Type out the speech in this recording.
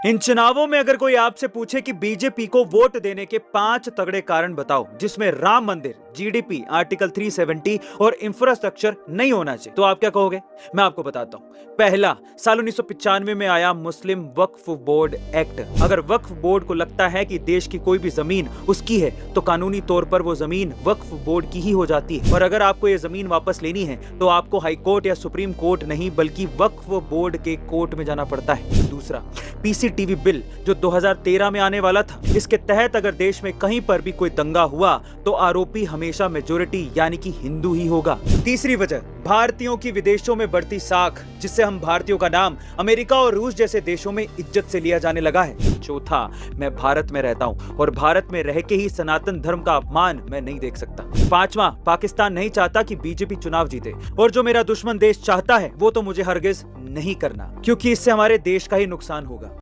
इन चुनावों में अगर कोई आपसे पूछे कि बीजेपी को वोट देने के 5 तगड़े कारण बताओ जिसमें राम मंदिर, जीडीपी, आर्टिकल 370 और इंफ्रास्ट्रक्चर नहीं होना चाहिए, तो आप क्या कहोगे? मैं आपको बताता हूं। पहला, साल 1995 में आया मुस्लिम वक्फ बोर्ड एक्ट। अगर वक्फ बोर्ड को लगता है कि देश की कोई भी जमीन उसकी है तो कानूनी तौर पर वो जमीन वक्फ बोर्ड की ही हो जाती है। और अगर आपको ये जमीन वापस लेनी है तो आपको हाई कोर्ट या सुप्रीम कोर्ट नहीं बल्कि वक्फ बोर्ड के कोर्ट में जाना पड़ता है। दूसरा, पीसीटीवी बिल जो 2013 में आने वाला था, इसके तहत अगर देश में कहीं पर भी कोई दंगा हुआ तो आरोपी हमेशा मेजॉरिटी यानी कि हिंदू ही होगा। तीसरी वजह, भारतीयों की विदेशों में बढ़ती साख, जिससे हम भारतीयों का नाम अमेरिका और रूस जैसे देशों में इज्जत से लिया जाने लगा है। चौथा, मैं भारत में रहता हूं और भारत में रह के ही सनातन धर्म का अपमान मैं नहीं देख सकता। पांचवा, पाकिस्तान नहीं चाहता कि बीजेपी चुनाव जीते, और जो मेरा दुश्मन देश चाहता है वो तो मुझे हरगिज नहीं करना, क्योंकि इससे हमारे देश का ही नुकसान होगा।